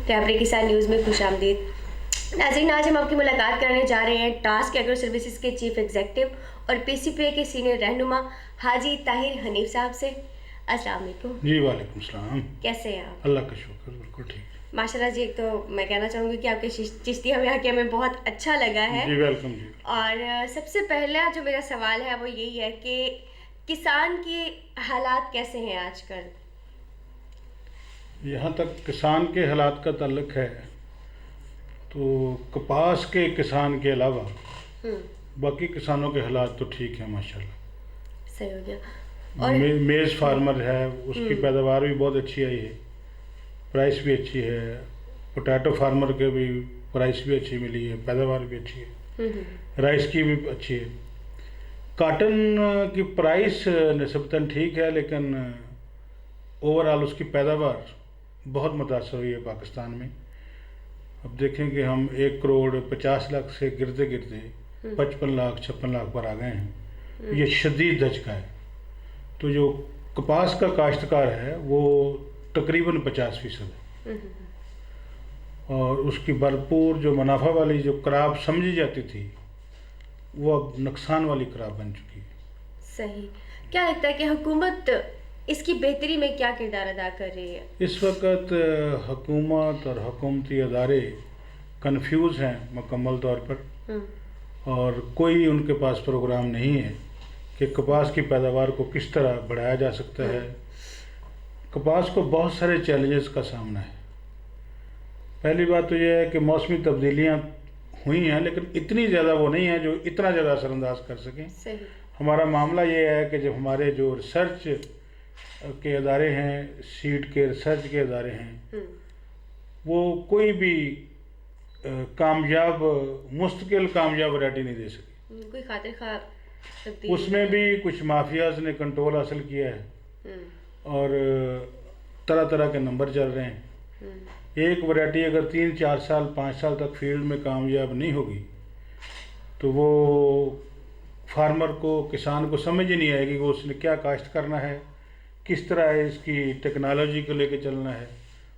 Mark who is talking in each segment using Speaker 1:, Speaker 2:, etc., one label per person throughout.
Speaker 1: رہبری کسان نیوز میں خوش آمدید ناظرین. آج ہم آپ کی ملاقات کرنے جا رہے ہیں ٹاسک ایگرو سروسز کے چیف ایگزیکٹو اور پی سی پی اے کے سینئر رہنما حاجی طاہر حنیف صاحب سے. السلام علیکم.
Speaker 2: جی وعلیکم السلام.
Speaker 1: کیسے ہیں آپ؟
Speaker 2: اللہ کا شکر, بالکل ٹھیک.
Speaker 1: ماشاءاللہ جی. ایک تو میں کہنا چاہوں گی کہ آپ کے چشتی ہمیں آ کے ہمیں بہت اچھا لگا ہے.
Speaker 2: جی ویلکم جی.
Speaker 1: اور سب سے پہلا جو میرا سوال ہے وہ یہی ہے کہ کسان کے حالات کیسے ہیں آج کل؟
Speaker 2: یہاں تک کسان کے حالات کا تعلق ہے تو کپاس کے کسان کے علاوہ باقی کسانوں کے حالات تو ٹھیک ہیں ماشاءاللہ.
Speaker 1: صحیح ہو گیا.
Speaker 2: میز فارمر ہے, اس کی پیداوار بھی بہت اچھی آئی ہے, پرائس بھی اچھی ہے. پوٹیٹو فارمر کے بھی پرائس بھی اچھی ملی ہے, پیداوار بھی اچھی ہے. رائس کی بھی اچھی ہے. کاٹن کی پرائس نسبتاً ٹھیک ہے, لیکن اوورآل اس کی پیداوار بہت متاثر ہوئی ہے پاکستان میں. اب دیکھیں کہ ہم 1,50,00,000 سے گرتے گرتے 55,00,000 56,00,000 پر آ گئے ہیں. یہ شدید دھچکا ہے. تو جو کپاس کا کاشتکار ہے وہ تقریباً 50% ہے, اور اس کی بھرپور جو منافع والی جو کراپ سمجھی جاتی تھی وہ اب نقصان والی کراپ بن چکی ہے.
Speaker 1: صحیح. کیا لگتا ہے کہ حکومت اس کی بہتری میں کیا کردار ادا کر رہی ہے؟
Speaker 2: اس وقت حکومت اور حکومتی ادارے کنفیوز ہیں مکمل طور پر, اور کوئی ان کے پاس پروگرام نہیں ہے کہ کپاس کی پیداوار کو کس طرح بڑھایا جا سکتا ہے. کپاس کو بہت سارے چیلنجز کا سامنا ہے. پہلی بات تو یہ ہے کہ موسمی تبدیلیاں ہوئی ہیں, لیکن اتنی زیادہ وہ نہیں ہیں جو اتنا زیادہ اثر انداز کر سکیں.
Speaker 1: صحیح.
Speaker 2: ہمارا معاملہ یہ ہے کہ جب ہمارے جو ریسرچ کے ادارے ہیں, سیڈ کے ریسرچ کے ادارے ہیں, وہ کوئی بھی مستقل کامیاب ورائٹی نہیں دے سکے.
Speaker 1: کوئی خاطر خواہ تبدیلی
Speaker 2: اس میں بھی کچھ مافیاز نے کنٹرول حاصل کیا ہے, اور طرح طرح کے نمبر چل رہے ہیں. ایک ورائٹی اگر 3-4 سال 5 سال تک فیلڈ میں کامیاب نہیں ہوگی تو وہ فارمر کو, کسان کو سمجھ ہی نہیں آئے گی کہ اس نے کیا کاشت کرنا ہے, کس طرح اس کی ٹیکنالوجی کو لے کے چلنا ہے,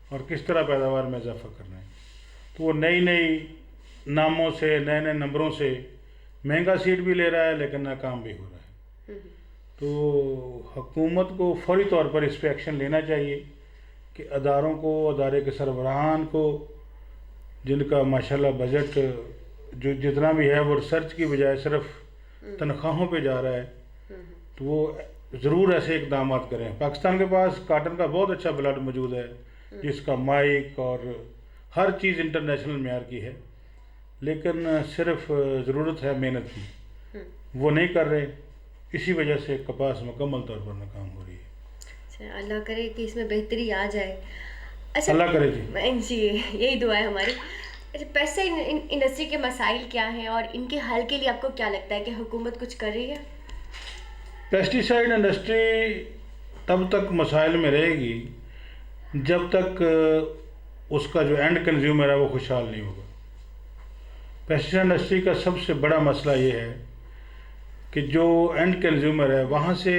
Speaker 2: اور کس طرح پیداوار میں اضافہ کرنا ہے. تو وہ نئی ناموں سے, نئے نمبروں سے مہنگا سیڈ بھی لے رہا ہے لیکن ناکام بھی ہو رہا ہے. تو حکومت کو فوری طور پر اس پہ ایکشن لینا چاہیے کہ اداروں کو, ادارے کے سربراہان کو, جن کا ماشاءاللہ بجٹ جو جتنا بھی ہے وہ ریسرچ کی بجائے صرف تنخواہوں پہ جا رہا ہے, تو وہ ضرور ایسے اقدامات کریں. پاکستان کے پاس کاٹن کا بہت اچھا بلڈ موجود ہے, جس کا مائک اور ہر چیز انٹرنیشنل معیار کی ہے, لیکن صرف ضرورت ہے محنت کی. وہ نہیں کر رہے, اسی وجہ سے کپاس مکمل طور پر ناکام ہو رہی ہے.
Speaker 1: اچھا, اللہ کرے کہ اس میں بہتری آ جائے. اچھا,
Speaker 2: اللہ کرے جی.
Speaker 1: جی یہی دعا ہے ہماری. اچھا, پیسٹیسائڈ انڈسٹری کے مسائل کیا ہیں اور ان کے حل کے لیے آپ کو کیا لگتا ہے کہ حکومت کچھ کر رہی ہے؟
Speaker 2: پیسٹیسائڈ انڈسٹری تب تک مسائل میں رہے گی جب تک اس کا جو اینڈ کنزیومر ہے وہ خوشحال نہیں ہوگا. پیسٹیسائڈ انڈسٹری کا سب سے بڑا مسئلہ یہ ہے کہ جو اینڈ کنزیومر ہے وہاں سے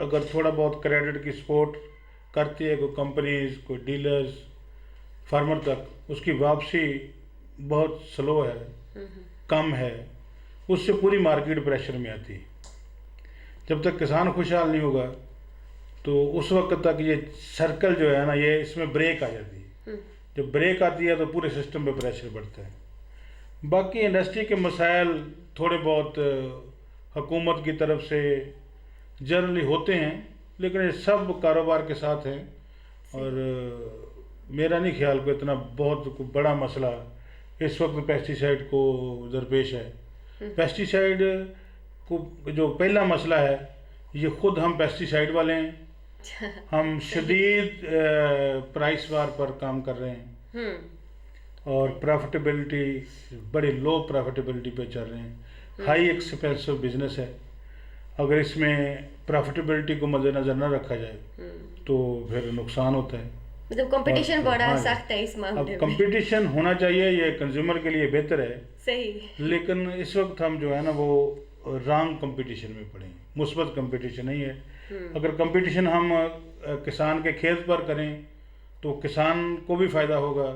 Speaker 2: اگر تھوڑا بہت کریڈٹ کی سپورٹ کرتی ہے کوئی کمپنیز, کوئی ڈیلرز, فارمر تک, اس کی واپسی بہت سلو ہے, کم ہے. اس سے پوری مارکیٹ پریشر میں آتی ہے. جب تک کسان خوشحال نہیں ہوگا تو اس وقت تک یہ سرکل جو ہے نا, یہ اس میں بریک آ جاتی ہے. جب بریک آتی ہے تو پورے سسٹم پہ پریشر بڑھتا ہے. باقی انڈسٹری کے مسائل تھوڑے بہت حکومت کی طرف سے جنرلی ہوتے ہیں, لیکن یہ سب کاروبار کے ساتھ ہیں, اور میرا نہیں خیال کو اتنا بہت بڑا مسئلہ اس وقت پیسٹیسائڈ کو درپیش ہے. پیسٹیسائڈ کو جو پہلا مسئلہ ہے یہ خود ہم پیسٹیسائڈ والے ہیں. ہم شدید پرائس وار پر کام کر رہے ہیں, اور پروفٹیبلٹی بڑی لو پروفٹیبلٹی پہ چل رہے ہیں. ہائی ایکسپینسو بزنس ہے. اگر اس میں پروفٹیبلٹی کو مد نظر نہ رکھا جائے تو پھر نقصان ہوتا ہے.
Speaker 1: مطلب کمپٹیشن بڑا سخت ہے اس معاملے میں.
Speaker 2: اب کمپٹیشن ہونا چاہیے, یہ کنزیومر کے لیے بہتر ہے.
Speaker 1: صحیح.
Speaker 2: لیکن اس وقت ہم جو ہے نا وہ رانگ کمپٹیشن میں پڑے ہیں, مثبت کمپٹیشن نہیں ہے. اگر کمپٹیشن ہم کسان کے کھیت پر کریں تو کسان کو بھی فائدہ ہوگا,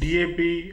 Speaker 2: DAP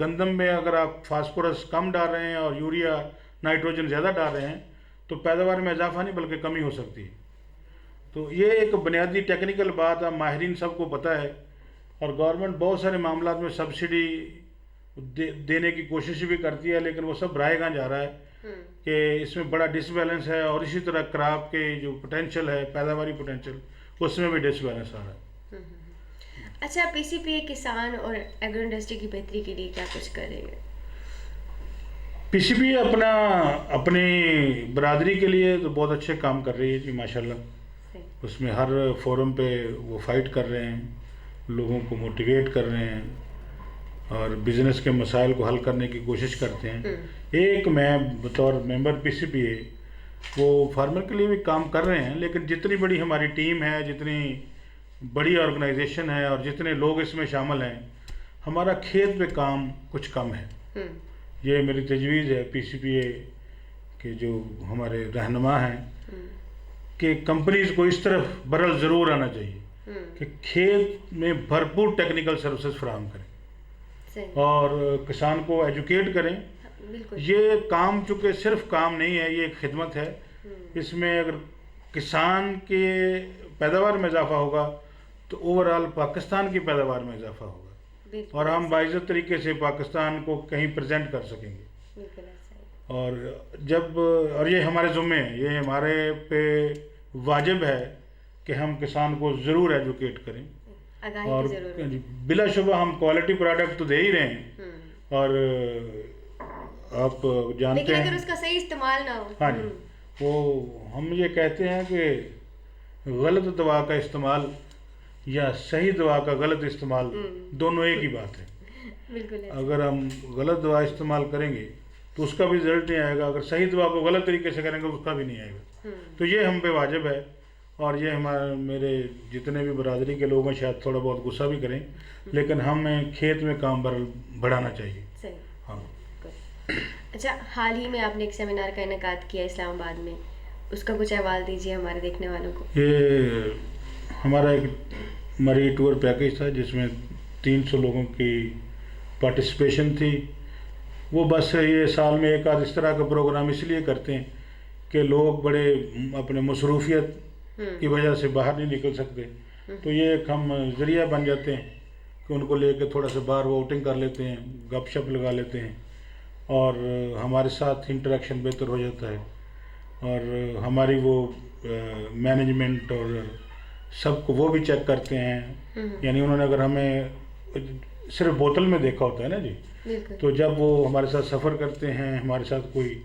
Speaker 2: گندم میں اگر آپ فاسفورس کم ڈال رہے ہیں اور یوریا نائٹروجن زیادہ ڈال رہے ہیں تو پیداوار میں اضافہ نہیں بلکہ کمی ہو سکتی ہے. تو یہ ایک بنیادی ٹیکنیکل بات ہے، ماہرین سب کو پتہ ہے، اور گورنمنٹ بہت سارے معاملات میں سبسڈی دینے کی کوشش بھی کرتی ہے، لیکن وہ سب رائے گاں جا رہا ہے کہ اس میں بڑا ڈس بیلنس ہے، اور اسی طرح کراپ کے جو پوٹینشیل ہے، پیداواری پوٹینشیل، اس میں بھی ڈس بیلنس آ رہا ہے.
Speaker 1: اچھا، پی سی پی اے کسان اور ایگرو انڈسٹری کی بہتری کے لیے کیا کچھ کر رہی ہے؟
Speaker 2: پی سی پی اپنی برادری کے لیے تو بہت اچھے کام کر رہی ہے جی، ماشاءاللہ. اس میں ہر فورم پہ وہ فائٹ کر رہے ہیں، لوگوں کو موٹیویٹ کر رہے ہیں، اور بزنس کے مسائل کو حل کرنے کی کوشش کرتے ہیں. ایک میں بطور ممبر پی سی پی اے وہ فارمر کے لیے بھی کام کر رہے ہیں، لیکن جتنی بڑی ہماری ٹیم ہے، جتنی بڑی آرگنائزیشن ہے، اور جتنے لوگ اس میں شامل ہیں، ہمارا کھیت پہ کام کچھ کم ہے. یہ میری تجویز ہے پی سی پی اے کے جو ہمارے رہنما ہیں کہ کمپنیز کو اس طرف برل ضرور آنا چاہیے کہ کھیت میں بھرپور ٹیکنیکل سروسز فراہم کریں اور کسان کو ایجوکیٹ کریں. یہ کام چونکہ صرف کام نہیں ہے، یہ ایک خدمت ہے. اس میں اگر کسان کے پیداوار میں اضافہ ہوگا تو اوورآل پاکستان کی پیداوار میں اضافہ ہوگا، اور ہم باعزت طریقے سے پاکستان کو کہیں پریزنٹ کر سکیں گے. اور یہ ہمارے ذمے ہے، یہ ہمارے پہ واجب ہے کہ ہم کسان کو ضرور ایجوکیٹ کریں، اور بلا شبہ ہم کوالٹی پروڈکٹ تو دے ہی رہے ہیں، اور آپ جانتے ہیں
Speaker 1: لیکن اگر اس کا صحیح استعمال نہ ہو.
Speaker 2: ہاں جی، وہ ہم یہ کہتے ہیں کہ غلط دوا کا استعمال یا صحیح دوا کا غلط استعمال دونوں ایک ہی بات ہے. اگر ہم غلط دوا استعمال کریں گے تو اس کا بھی رزلٹ نہیں آئے گا، اگر صحیح دوا کو غلط طریقے سے کریں گے اس کا بھی نہیں آئے گا. تو یہ ہم پہ واجب ہے، اور یہ میرے جتنے بھی برادری کے لوگ ہیں شاید تھوڑا بہت غصہ بھی کریں، لیکن ہمیں کھیت میں کام بڑھانا چاہیے. ہاں.
Speaker 1: اچھا، حال ہی میں آپ نے ایک سیمینار کا انعقاد کیا اسلام آباد میں، اس کا کچھ احوال دیجیے ہمارے دیکھنے والوں کو.
Speaker 2: یہ ہمارا ایک مری ٹور پیکیج تھا جس میں 300 لوگوں کی پارٹیسپیشن تھی. وہ بس یہ سال میں ایک آدھ اس طرح کا پروگرام اس لیے کرتے ہیں کہ لوگ بڑے اپنے مصروفیت کی وجہ سے باہر نہیں نکل سکتے، تو یہ ایک ہم ذریعہ بن جاتے ہیں کہ ان کو لے کے تھوڑا سا باہر ووٹنگ کر لیتے ہیں، گپ شپ لگا لیتے ہیں، اور ہمارے ساتھ انٹریکشن بہتر ہو جاتا ہے. اور ہماری وہ مینجمنٹ اور سب کو وہ بھی چیک کرتے ہیں. یعنی انہوں نے اگر ہمیں صرف بوتل میں دیکھا ہوتا ہے نا جی، تو جب وہ ہمارے ساتھ سفر کرتے ہیں، ہمارے ساتھ کوئی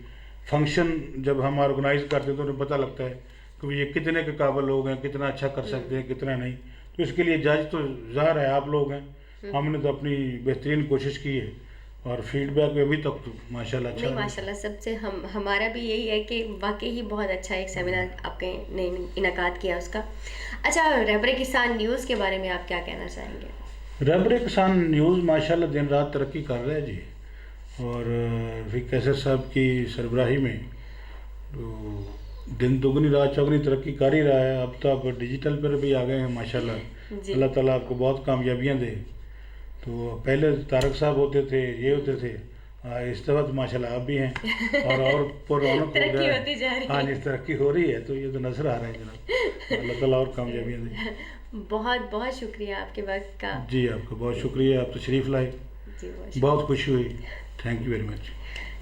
Speaker 2: فنکشن جب ہم آرگنائز کرتے ہیں تو انہیں پتہ لگتا ہے کہ یہ کتنے کے قابل لوگ ہیں، کتنا اچھا کر سکتے ہیں، کتنا نہیں. تو اس کے لیے جج تو ظاہر ہے آپ لوگ ہیں. ہم نے تو اپنی بہترین کوشش کی ہے، اور فیڈ بیک بھی ابھی تک تو ماشاءاللہ اچھا ہے.
Speaker 1: ماشاءاللہ سب سے ہمارا بھی یہی ہے کہ واقعی ہی بہت اچھا ایک سیمینار آپ نے انعقاد کیا اس کا. اچھا، رہبر کسان نیوز کے بارے میں آپ کیا کہنا چاہیں گے؟
Speaker 2: رہبر کسان نیوز ماشاءاللہ دن رات ترقی کر رہا ہے جی، اور رفیق کیسر صاحب کی سربراہی میں تو دن دگنی رات چوگنی ترقی کر ہی رہا ہے. اب تو آپ ڈیجیٹل پر بھی آ گئے ہیں ماشاءاللہ. اللہ تعالیٰ آپ کو بہت کامیابیاں دے. تو پہلے طارق صاحب ہوتے تھے، یہ ہوتے تھے، اس وقت ماشاءاللہ آپ بھی ہیں، اور پر رونق ہو رہا ہے. ہاں جی، ترقی ہو رہی ہے، تو یہ تو نظر آ رہا ہے جناب. اللہ تعالیٰ اور کامیابیاں دے.
Speaker 1: بہت بہت شکریہ آپ کے وقت کا.
Speaker 2: جی آپ کا بہت شکریہ، آپ تشریف لائے، بہت خوشی ہوئی. Thank you very much.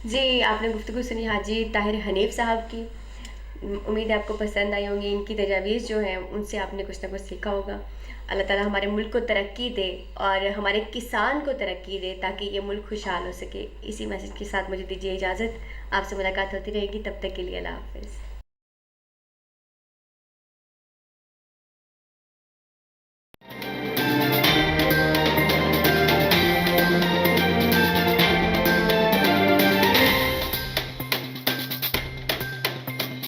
Speaker 1: جی، آپ نے گفتگو سنی حاجی طاہر حنیف صاحب کی. امید ہے آپ کو پسند آئی ہوں گی. ان کی تجاویز جو ہیں ان سے آپ نے کچھ نہ کچھ سیکھا ہوگا. اللہ تعالیٰ ہمارے ملک کو ترقی دے اور ہمارے کسان کو ترقی دے تاکہ یہ ملک خوشحال ہو سکے. اسی میسج کے ساتھ مجھے دیجیے اجازت. آپ سے ملاقات ہوتی رہے گی، تب تک کے لیے اللہ حافظ.